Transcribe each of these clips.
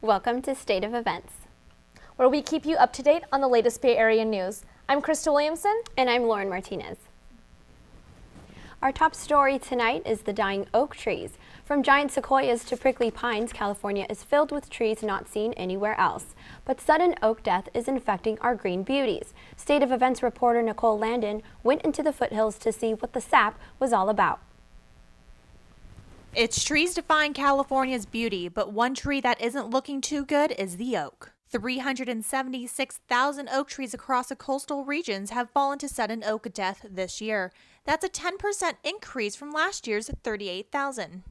Welcome to State of Events, where we keep you up to date on the latest Bay Area news. I'm Krista Williamson. And I'm Lauren Martinez. Our top story tonight is the dying oak trees. From giant sequoias to prickly pines, California is filled with trees not seen anywhere else. But sudden oak death is infecting our green beauties. State of Events reporter Nicole Landon went into the foothills to see what the sap was all about. It's trees define California's beauty, but one tree that isn't looking too good is the oak. 376,000 oak trees across the coastal regions have fallen to sudden oak death this year. That's a 10% increase from last year's 38,000.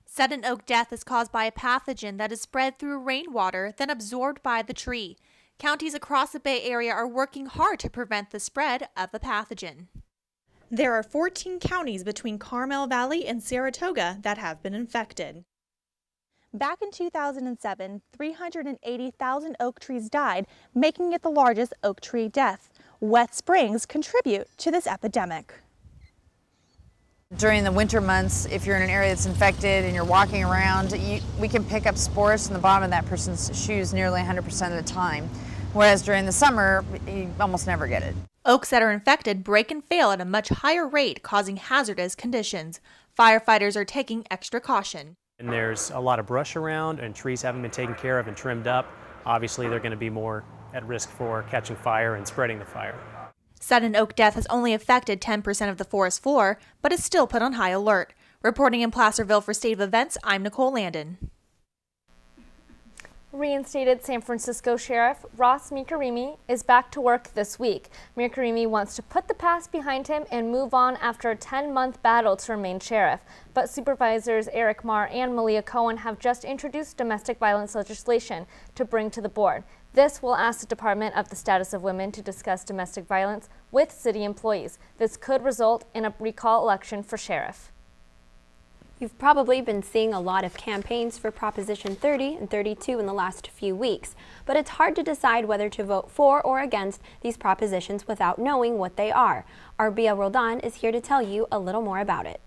Sudden oak death is caused by a pathogen that is spread through rainwater, then absorbed by the tree. Counties across the Bay Area are working hard to prevent the spread of the pathogen. There are 14 counties between Carmel Valley and Saratoga that have been infected. Back in 2007, 380,000 oak trees died, making it the largest oak tree death. Wet springs contribute to this epidemic. During the winter months, if you're in an area that's infected and you're walking around, we can pick up spores from the bottom of that person's shoes nearly 100% of the time. Whereas during the summer, you almost never get it. Oaks that are infected break and fail at a much higher rate, causing hazardous conditions. Firefighters are taking extra caution. And there's a lot of brush around and trees haven't been taken care of and trimmed up. Obviously, they're going to be more at risk for catching fire and spreading the fire. Sudden oak death has only affected 10% of the forest floor, but is still put on high alert. Reporting in Placerville for State of Events, I'm Nicole Landon. Reinstated San Francisco Sheriff Ross Mirkarimi is back to work this week. Mirkarimi wants to put the past behind him and move on after a 10-month battle to remain sheriff. But Supervisors Eric Marr and Malia Cohen have just introduced domestic violence legislation to bring to the board. This will ask the Department of the Status of Women to discuss domestic violence with city employees. This could result in a recall election for sheriff. You've probably been seeing a lot of campaigns for Proposition 30 and 32 in the last few weeks, but it's hard to decide whether to vote for or against these propositions without knowing what they are. Our Bia Roldan is here to tell you a little more about it.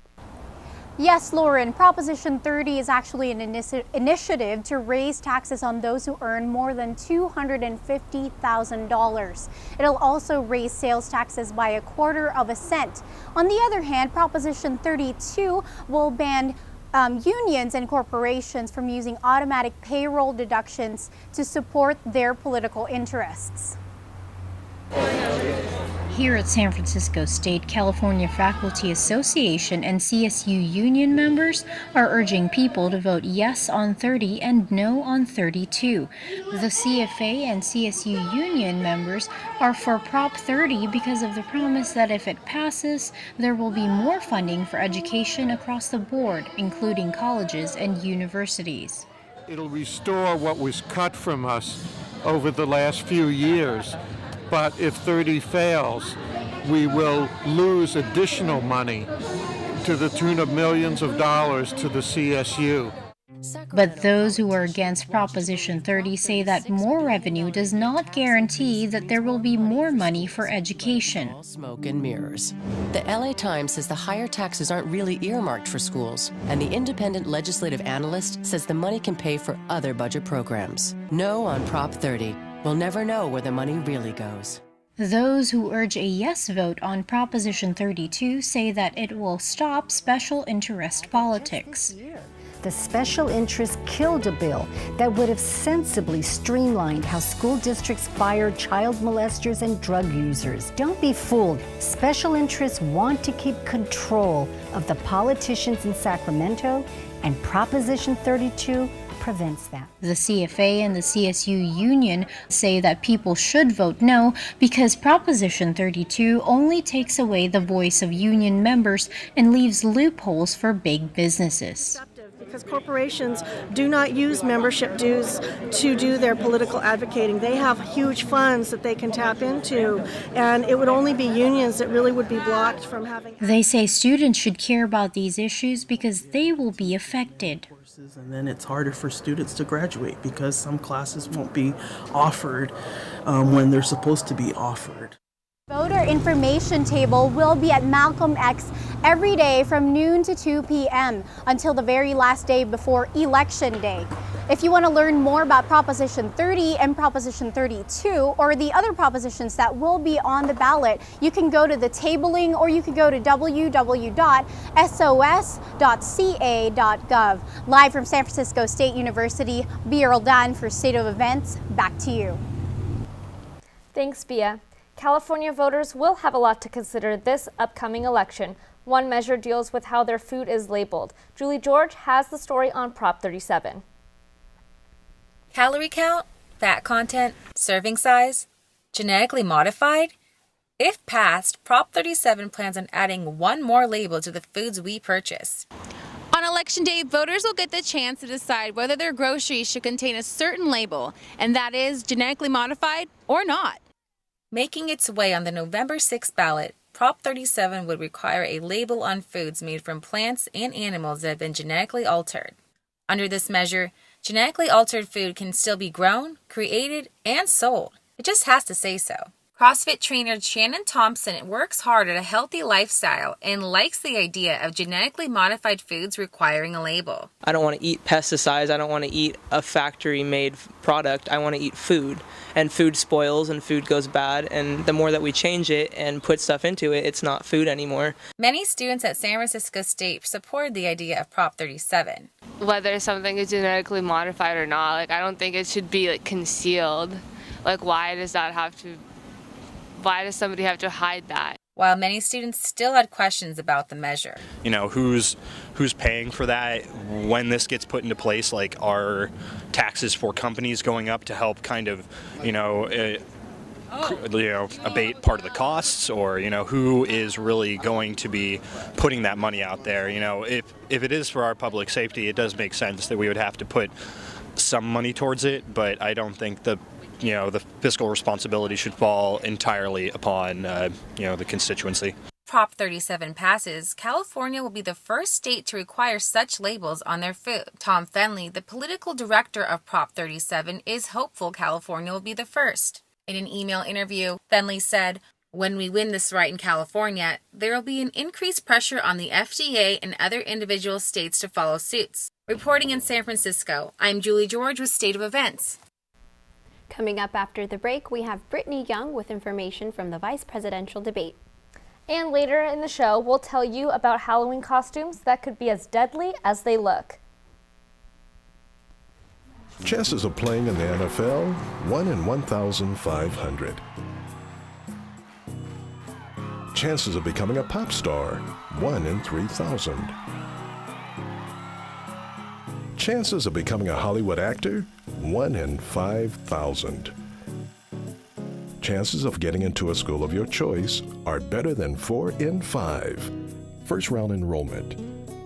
Yes, Lauren, Proposition 30 is actually an initiative to raise taxes on those who earn more than $250,000. It'll also raise sales taxes by 1/4 cent. On the other hand, Proposition 32 will ban unions and corporations from using automatic payroll deductions to support their political interests. Here at San Francisco State, California Faculty Association and CSU union members are urging people to vote yes on 30 and no on 32. The CFA and CSU union members are for Prop 30 because of the promise that if it passes, there will be more funding for education across the board, including colleges and universities. It'll restore what was cut from us over the last few years. But if 30 fails, we will lose additional money to the tune of millions of dollars to the CSU. But those who are against Proposition 30 say that more revenue does not guarantee that there will be more money for education. Smoke and mirrors. The LA Times says the higher taxes aren't really earmarked for schools, and the independent legislative analyst says the money can pay for other budget programs. No on Prop 30. We'll never know where the money really goes. Those who urge a yes vote on Proposition 32 say that it will stop special interest politics. The special interest killed a bill that would have sensibly streamlined how school districts fire child molesters and drug users. Don't be fooled. Special interests want to keep control of the politicians in Sacramento, and Proposition 32 prevents that. The CFA and the CSU union say that people should vote no because Proposition 32 only takes away the voice of union members and leaves loopholes for big businesses. Because corporations do not use membership dues to do their political advocating. They have huge funds that they can tap into, and it would only be unions that really would be blocked from having. They say students should care about these issues because they will be affected. And then it's harder for students to graduate because some classes won't be offered when they're supposed to be offered. Voter information table will be at Malcolm X every day from noon to 2 p.m. until the very last day before Election Day. If you want to learn more about Proposition 30 and Proposition 32 or the other propositions that will be on the ballot, you can go to the tabling or you can go to www.sos.ca.gov. Live from San Francisco State University, Bia Roldan for State of Events. Back to you. Thanks, Bia. California voters will have a lot to consider this upcoming election. One measure deals with how their food is labeled. Julie George has the story on Prop 37. Calorie count, fat content, serving size, genetically modified? If passed, Prop 37 plans on adding one more label to the foods we purchase. On Election Day, voters will get the chance to decide whether their groceries should contain a certain label, and that is genetically modified or not. Making its way on the November 6th ballot, Prop 37 would require a label on foods made from plants and animals that have been genetically altered. Under this measure, genetically altered food can still be grown, created, and sold. It just has to say so. CrossFit trainer Shannon Thompson works hard at a healthy lifestyle and likes the idea of genetically modified foods requiring a label. I don't want to eat pesticides. I don't want to eat a factory-made product. I want to eat food. And food spoils and food goes bad. And the more that we change it and put stuff into it, it's not food anymore. Many students at San Francisco State supported the idea of Prop 37. Whether something is genetically modified or not, I don't think it should be concealed. Why does somebody have to hide that? While many students still had questions about the measure. Who's paying for that when this gets put into place? Are taxes for companies going up to help kind of, abate part of the costs, or who is really going to be putting that money out there? If it is for our public safety, it does make sense that we would have to put some money towards it, but I don't think the fiscal responsibility should fall entirely upon the constituency. Prop 37 passes, California will be the first state to require such labels on their food. Tom Fenley, the political director of Prop 37, is hopeful California will be the first. In an email interview, Fenley said, "When we win this right in California, there will be an increased pressure on the FDA and other individual states to follow suits." Reporting in San Francisco, I'm Julie George with State of Events. Coming up after the break, we have Brittany Young with information from the vice presidential debate. And later in the show, we'll tell you about Halloween costumes that could be as deadly as they look. Chances of playing in the NFL, 1 in 1,500. Chances of becoming a pop star, 1 in 3,000. Chances of becoming a Hollywood actor, 1 in 5,000. Chances of getting into a school of your choice are better than 4 in 5. First round enrollment.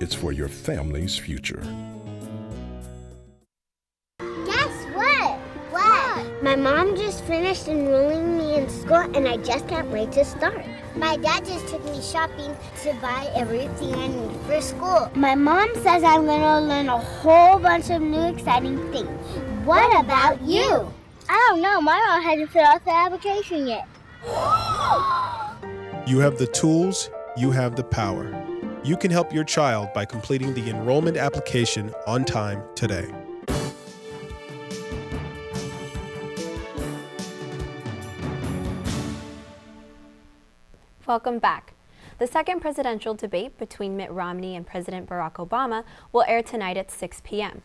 It's for your family's future. Guess what? What? My mom just finished enrolling me in school and I just can't wait to start. My dad just took me shopping to buy everything I need for school. My mom says I'm going to learn a whole bunch of new exciting things. What about you? I don't know. My mom hasn't filled out the application yet. You have the tools, you have the power. You can help your child by completing the enrollment application on time today. Welcome back. The second presidential debate between Mitt Romney and President Barack Obama will air tonight at 6 p.m.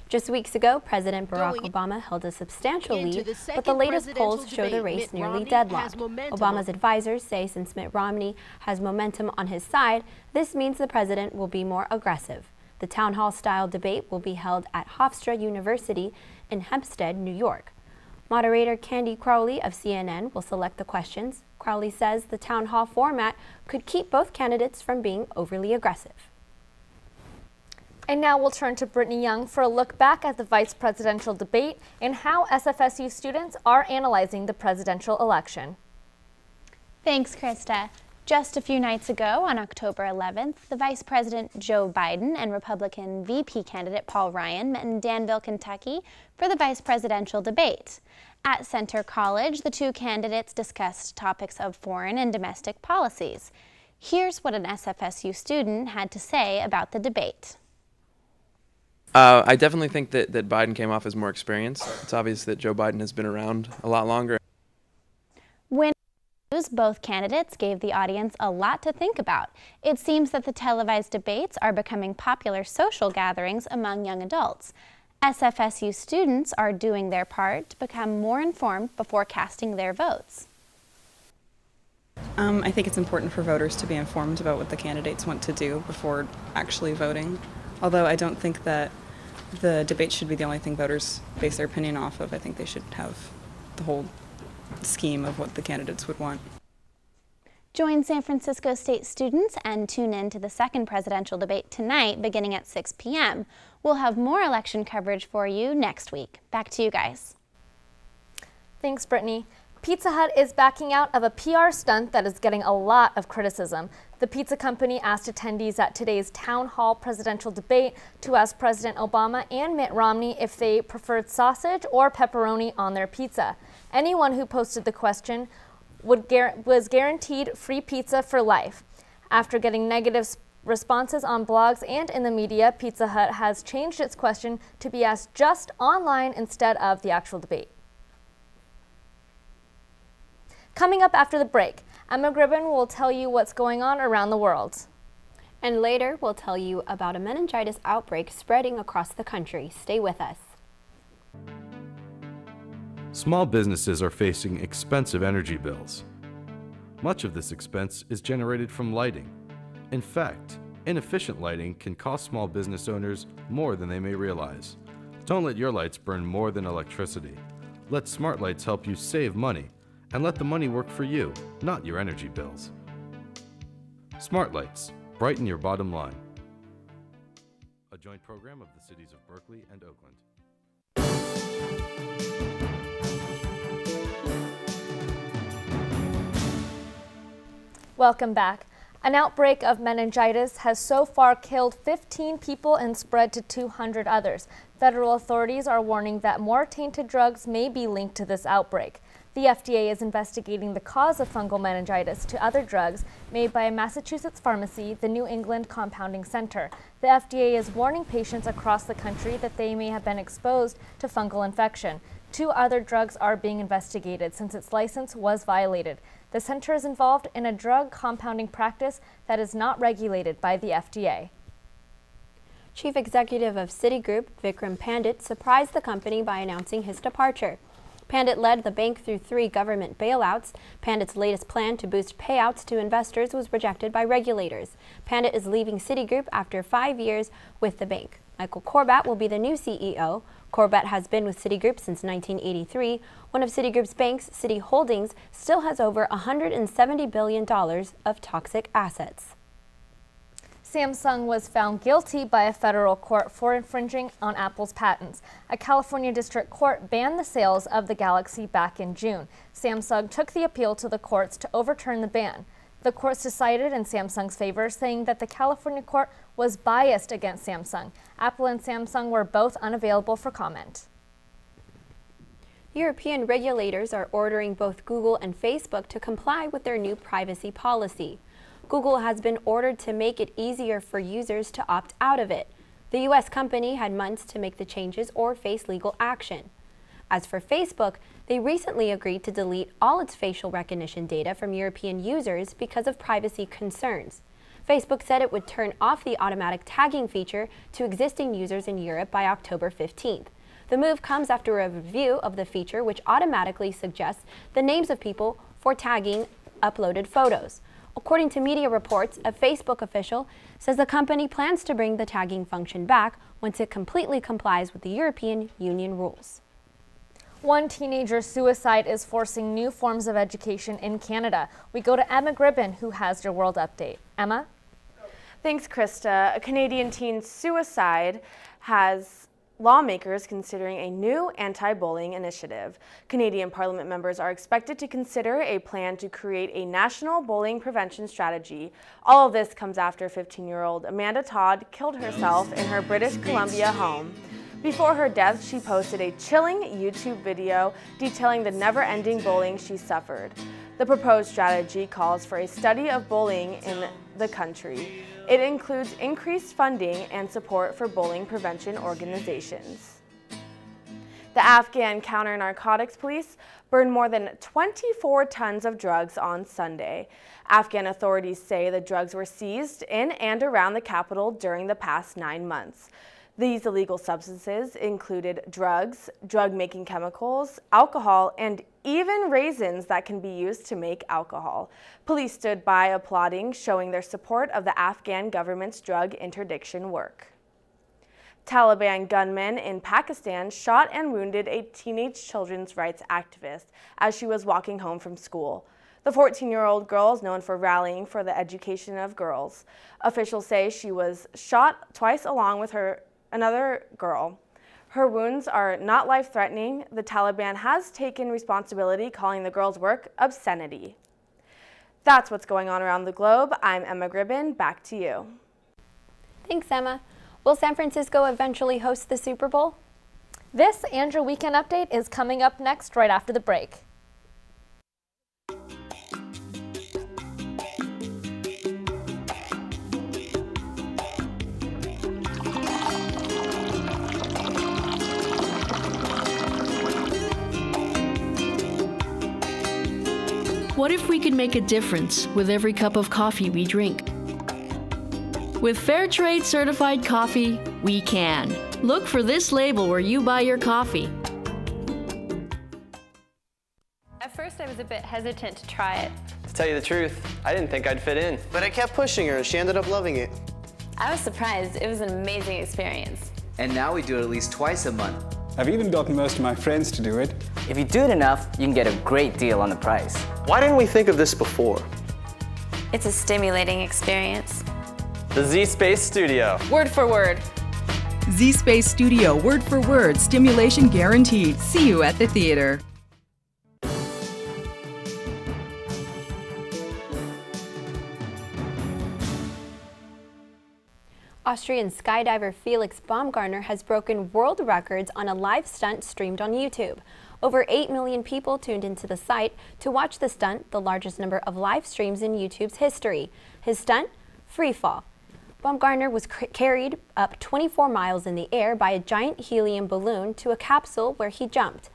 Just weeks ago, President Barack Obama held a substantial lead, but the latest polls show the race nearly deadlocked. Obama's advisors say since Mitt Romney has momentum on his side, this means the president will be more aggressive. The town hall-style debate will be held at Hofstra University in Hempstead, New York. Moderator Candy Crowley of CNN will select the questions. Crowley says the town hall format could keep both candidates from being overly aggressive. And now we'll turn to Brittany Young for a look back at the vice presidential debate and how SFSU students are analyzing the presidential election. Thanks, Krista. Just a few nights ago, on October 11th, the Vice President Joe Biden and Republican VP candidate Paul Ryan met in Danville, Kentucky for the vice presidential debate. At Centre College, the two candidates discussed topics of foreign and domestic policies. Here's what an SFSU student had to say about the debate. I definitely think that Biden came off as more experienced. It's obvious that Joe Biden has been around a lot longer. When both candidates gave the audience a lot to think about. It seems that the televised debates are becoming popular social gatherings among young adults. SFSU students are doing their part to become more informed before casting their votes. I think it's important for voters to be informed about what the candidates want to do before actually voting. Although I don't think that the debate should be the only thing voters base their opinion off of. I think they should have the whole scheme of what the candidates would want. Join San Francisco State students and tune in to the second presidential debate tonight beginning at 6 p.m. We'll have more election coverage for you next week. Back to you guys. Thanks, Brittany. Pizza Hut is backing out of a PR stunt that is getting a lot of criticism. The pizza company asked attendees at today's town hall presidential debate to ask President Obama and Mitt Romney if they preferred sausage or pepperoni on their pizza. Anyone who posted the question was guaranteed free pizza for life. After getting negative responses on blogs and in the media, Pizza Hut has changed its question to be asked just online instead of the actual debate. Coming up after the break, Emma Gribben will tell you what's going on around the world. And later, we'll tell you about a meningitis outbreak spreading across the country. Stay with us. Small businesses are facing expensive energy bills. Much of this expense is generated from lighting. In fact, inefficient lighting can cost small business owners more than they may realize. Don't let your lights burn more than electricity. Let smart lights help you save money, and let the money work for you, not your energy bills. Smart Lights, brighten your bottom line. A joint program of the cities of Berkeley and Oakland. Welcome back. An outbreak of meningitis has so far killed 15 people and spread to 200 others. Federal authorities are warning that more tainted drugs may be linked to this outbreak. The FDA is investigating the cause of fungal meningitis to other drugs made by a Massachusetts pharmacy, the New England Compounding Center. The FDA is warning patients across the country that they may have been exposed to fungal infection. 2 other drugs are being investigated since its license was violated. The center is involved in a drug compounding practice that is not regulated by the FDA. Chief Executive of Citigroup, Vikram Pandit, surprised the company by announcing his departure. Pandit led the bank through 3 government bailouts. Pandit's latest plan to boost payouts to investors was rejected by regulators. Pandit is leaving Citigroup after 5 years with the bank. Michael Corbat will be the new CEO. Corbat has been with Citigroup since 1983. One of Citigroup's banks, Citi Holdings, still has over $170 billion of toxic assets. Samsung was found guilty by a federal court for infringing on Apple's patents. A California district court banned the sales of the Galaxy back in June. Samsung took the appeal to the courts to overturn the ban. The courts decided in Samsung's favor, saying that the California court was biased against Samsung. Apple and Samsung were both unavailable for comment. European regulators are ordering both Google and Facebook to comply with their new privacy policy. Google has been ordered to make it easier for users to opt out of it. The U.S. company had months to make the changes or face legal action. As for Facebook, they recently agreed to delete all its facial recognition data from European users because of privacy concerns. Facebook said it would turn off the automatic tagging feature to existing users in Europe by October 15th. The move comes after a review of the feature, which automatically suggests the names of people for tagging uploaded photos. According to media reports, a Facebook official says the company plans to bring the tagging function back once it completely complies with the European Union rules. One teenager's suicide is forcing new forms of education in Canada. We go to Emma Gribben, who has your world update. Emma? Thanks, Krista. A Canadian teen's suicide has lawmakers considering a new anti-bullying initiative. Canadian Parliament members are expected to consider a plan to create a national bullying prevention strategy. All of this comes after 15-year-old Amanda Todd killed herself in her British Columbia home. Before her death, she posted a chilling YouTube video detailing the never-ending bullying she suffered. The proposed strategy calls for a study of bullying in the country. It includes increased funding and support for bullying prevention organizations. The Afghan counter-narcotics police burned more than 24 tons of drugs on Sunday. Afghan authorities say the drugs were seized in and around the capital during the past 9 months. These illegal substances included drugs, drug-making chemicals, alcohol, and even raisins that can be used to make alcohol. Police stood by applauding, showing their support of the Afghan government's drug interdiction work. Taliban gunmen in Pakistan shot and wounded a teenage children's rights activist as she was walking home from school. The 14-year-old girl is known for rallying for the education of girls. Officials say she was shot twice along with another girl. Her wounds are not life-threatening. The Taliban has taken responsibility, calling the girl's work obscenity. That's what's going on around the globe. I'm Emma Gribben. Back to you. Thanks, Emma. Will San Francisco eventually host the Super Bowl? This and your weekend update is coming up next right after the break. What if we could make a difference with every cup of coffee we drink? With Fairtrade certified coffee, we can. Look for this label where you buy your coffee. At first, I was a bit hesitant to try it. To tell you the truth, I didn't think I'd fit in. But I kept pushing her and she ended up loving it. I was surprised. It was an amazing experience. And now we do it at least twice a month. I've even gotten most of my friends to do it. If you do it enough, you can get a great deal on the price. Why didn't we think of this before? It's a stimulating experience. The Z-Space Studio. Word for word. Z-Space Studio, word for word, stimulation guaranteed. See you at the theater. Austrian skydiver Felix Baumgartner has broken world records on a live stunt streamed on YouTube. Over 8 million people tuned into the site to watch the stunt, the largest number of live streams in YouTube's history. His stunt? Free fall. Baumgartner was carried up 24 miles in the air by a giant helium balloon to a capsule where he jumped.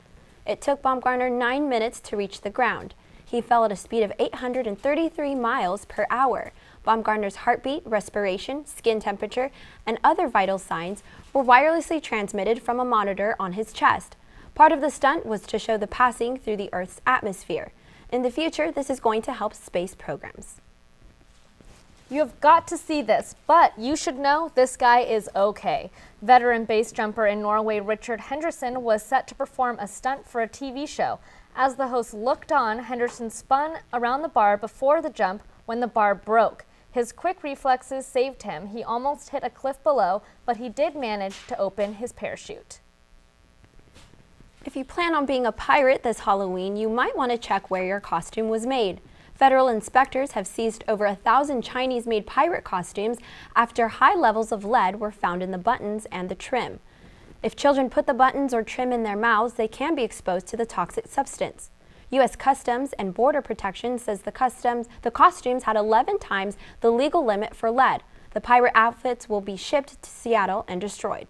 It took Baumgartner 9 minutes to reach the ground. He fell at a speed of 833 miles per hour. Baumgartner's heartbeat, respiration, skin temperature, and other vital signs were wirelessly transmitted from a monitor on his chest. Part of the stunt was to show the passing through the Earth's atmosphere. In the future, this is going to help space programs. You have got to see this, but you should know this guy is okay. Veteran base jumper in Norway Richard Henderson was set to perform a stunt for a TV show. As the host looked on, Henderson spun around the bar before the jump when the bar broke. His quick reflexes saved him. He almost hit a cliff below, but he did manage to open his parachute. If you plan on being a pirate this Halloween, you might want to check where your costume was made. Federal inspectors have seized over 1,000 Chinese-made pirate costumes after high levels of lead were found in the buttons and the trim. If children put the buttons or trim in their mouths, they can be exposed to the toxic substance. U.S. Customs and Border Protection says the costumes had 11 times the legal limit for lead. The pirate outfits will be shipped to Seattle and destroyed.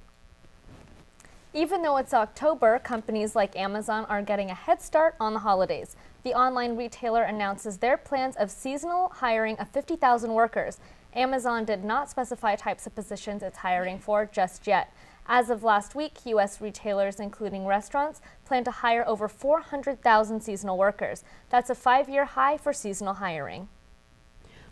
Even though it's October, companies like Amazon are getting a head start on the holidays. The online retailer announces their plans of seasonal hiring of 50,000 workers. Amazon did not specify types of positions it's hiring for just yet. As of last week, U.S. retailers, including restaurants, plan to hire over 400,000 seasonal workers. That's a 5-year high for seasonal hiring.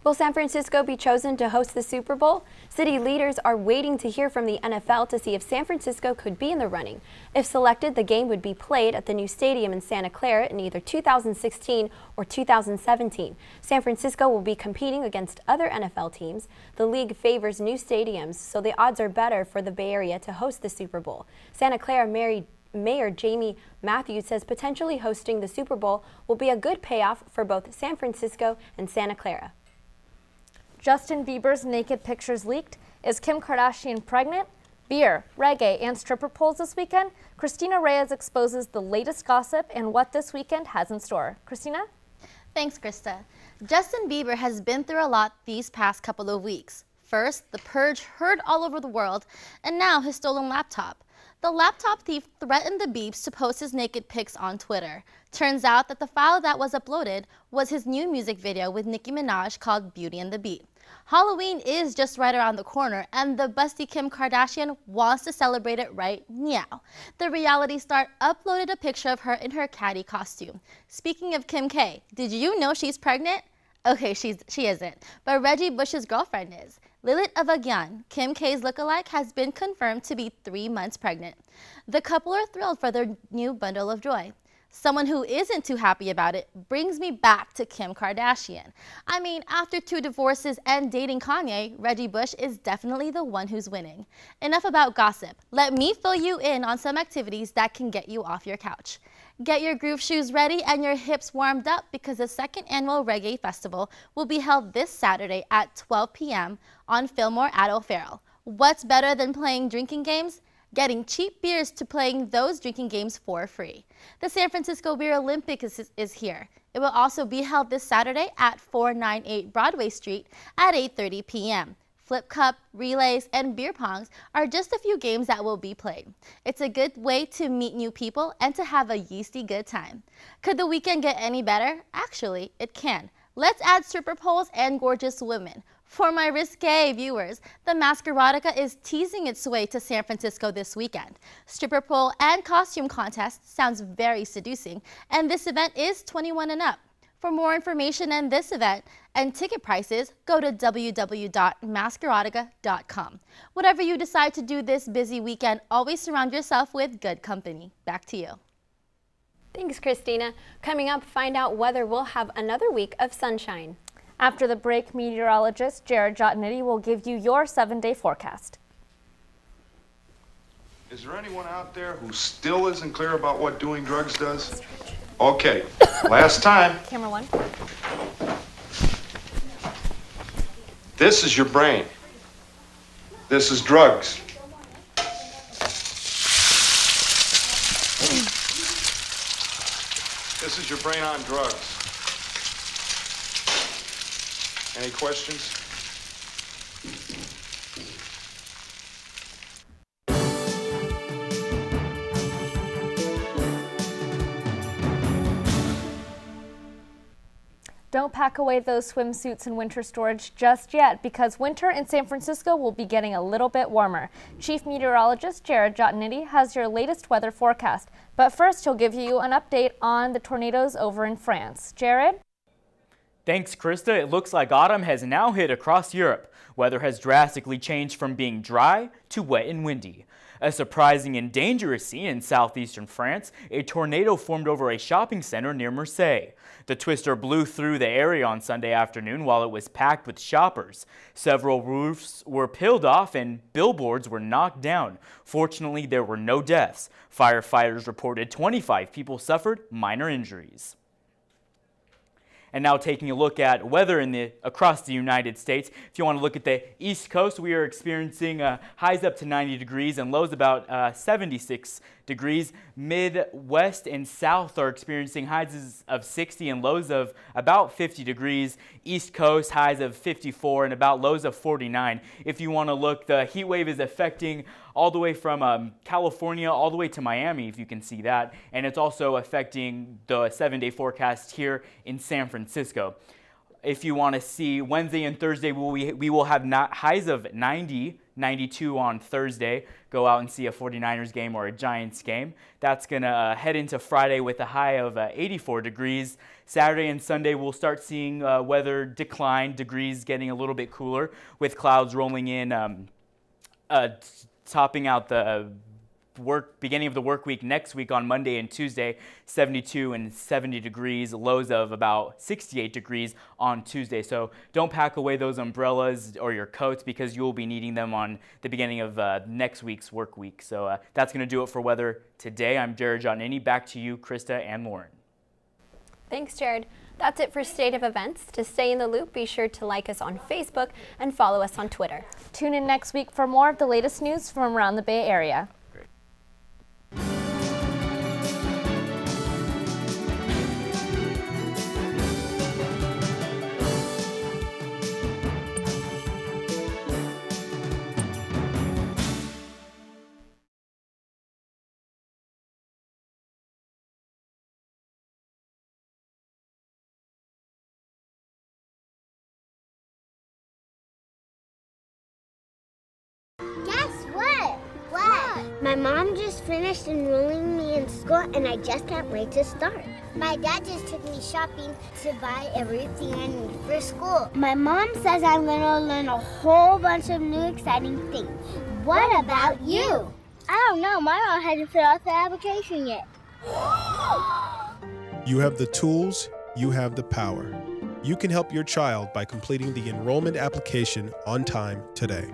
Will San Francisco be chosen to host the Super Bowl? City leaders are waiting to hear from the NFL to see if San Francisco could be in the running. If selected, the game would be played at the new stadium in Santa Clara in either 2016 or 2017. San Francisco will be competing against other NFL teams. The league favors new stadiums, so the odds are better for the Bay Area to host the Super Bowl. Santa Clara Mayor Jamie Matthews says potentially hosting the Super Bowl will be a good payoff for both San Francisco and Santa Clara. Justin Bieber's naked pictures leaked. Is Kim Kardashian pregnant? Beer, reggae, and stripper poles this weekend? Christina Reyes exposes the latest gossip and what this weekend has in store. Christina? Thanks, Krista. Justin Bieber has been through a lot these past couple of weeks. First, the purge heard all over the world, and now his stolen laptop. The laptop thief threatened the Beeps to post his naked pics on Twitter. Turns out that the file that was uploaded was his new music video with Nicki Minaj called Beauty and the Beat. Halloween is just right around the corner, and the busty Kim Kardashian wants to celebrate it right now. The reality star uploaded a picture of her in her caddy costume. Speaking of Kim K, did you know she's pregnant? Okay, she isn't, but Reggie Bush's girlfriend is. Lilith Avagyan, Kim K's lookalike, has been confirmed to be 3 months pregnant. The couple are thrilled for their new bundle of joy. Someone who isn't too happy about it brings me back to Kim Kardashian. I mean, after 2 divorces and dating Kanye, Reggie Bush is definitely the one who's winning. Enough about gossip. Let me fill you in on some activities that can get you off your couch. Get your groove shoes ready and your hips warmed up because the 2nd annual Reggae Festival will be held this Saturday at 12 p.m. on Fillmore at O'Farrell. What's better than playing drinking games? Getting cheap beers to playing those drinking games for free. The San Francisco Beer Olympics is here. It will also be held this Saturday at 498 Broadway Street at 8:30 p.m. Flip cup, relays, and beer pongs are just a few games that will be played. It's a good way to meet new people and to have a yeasty good time. Could the weekend get any better? Actually, it can. Let's add stripper poles and gorgeous women. For my risque viewers, the Masqueradica is teasing its way to San Francisco this weekend. Stripper pole and costume contest sounds very seducing, and this event is 21 and up. For more information on this event and ticket prices, go to www.masqueradica.com. Whatever you decide to do this busy weekend, always surround yourself with good company. Back to you. Thanks, Christina. Coming up, find out whether we'll have another week of sunshine. After the break, meteorologist Jared Jotnitty will give you your 7-day forecast. Is there anyone out there who still isn't clear about what doing drugs does? Okay, last time. Camera 1. This is your brain. This is drugs. This is your brain on drugs. Any questions? Don't pack away those swimsuits in winter storage just yet because winter in San Francisco will be getting a little bit warmer. Chief Meteorologist Jared Jotnitty has your latest weather forecast. But first, he'll give you an update on the tornadoes over in France. Jared? Thanks, Krista. It looks like autumn has now hit across Europe. Weather has drastically changed from being dry to wet and windy. A surprising and dangerous scene in southeastern France, a tornado formed over a shopping center near Marseille. The twister blew through the area on Sunday afternoon while it was packed with shoppers. Several roofs were peeled off and billboards were knocked down. Fortunately, there were no deaths. Firefighters reported 25 people suffered minor injuries. And now taking a look at weather across the United States. If you want to look at the East Coast, we are experiencing highs up to 90 degrees and lows about 76 degrees. Midwest and South are experiencing highs of 60 and lows of about 50 degrees. East Coast highs of 54 and about lows of 49. If you want to look, the heat wave is affecting all the way from California all the way to Miami, if you can see that. And it's also affecting the 7-day forecast here in San Francisco. If you want to see Wednesday and Thursday, we will have highs of 90, 92 on Thursday. Go out and see a 49ers game or a Giants game. That's going to head into Friday with a high of 84 degrees. Saturday and Sunday, we'll start seeing weather decline, degrees getting a little bit cooler with clouds rolling in, topping out the beginning of the work week next week on Monday and Tuesday, 72 and 70 degrees, lows of about 68 degrees on Tuesday. So don't pack away those umbrellas or your coats because you will be needing them on the beginning of next week's work week. So that's going to do it for weather today. I'm Jared Jotnitty. Back to you, Krista and Lauren. Thanks, Jared. That's it for State of Events. To stay in the loop, be sure to like us on Facebook and follow us on Twitter. Tune in next week for more of the latest news from around the Bay Area. My mom just finished enrolling me in school and I just can't wait to start. My dad just took me shopping to buy everything I need for school. My mom says I'm gonna learn a whole bunch of new exciting things. What about you? I don't know. My mom hasn't filled out the application yet. You have the tools, you have the power. You can help your child by completing the enrollment application on time today.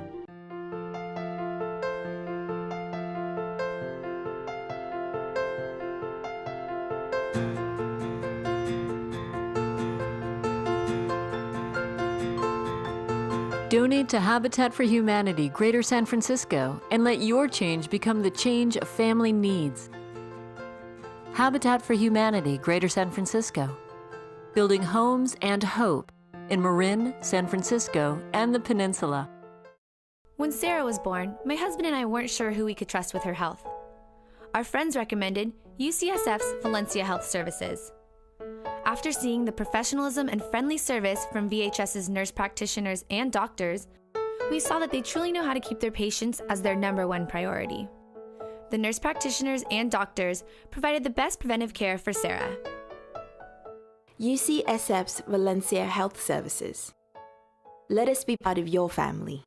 Donate to Habitat for Humanity Greater San Francisco and let your change become the change a family needs. Habitat for Humanity Greater San Francisco, building homes and hope in Marin, San Francisco, and the Peninsula. When Sarah was born, my husband and I weren't sure who we could trust with her health. Our friends recommended UCSF's Valencia Health Services. After seeing the professionalism and friendly service from VHS's nurse practitioners and doctors, we saw that they truly know how to keep their patients as their #1 priority. The nurse practitioners and doctors provided the best preventive care for Sarah. UCSF's Valencia Health Services. Let us be part of your family.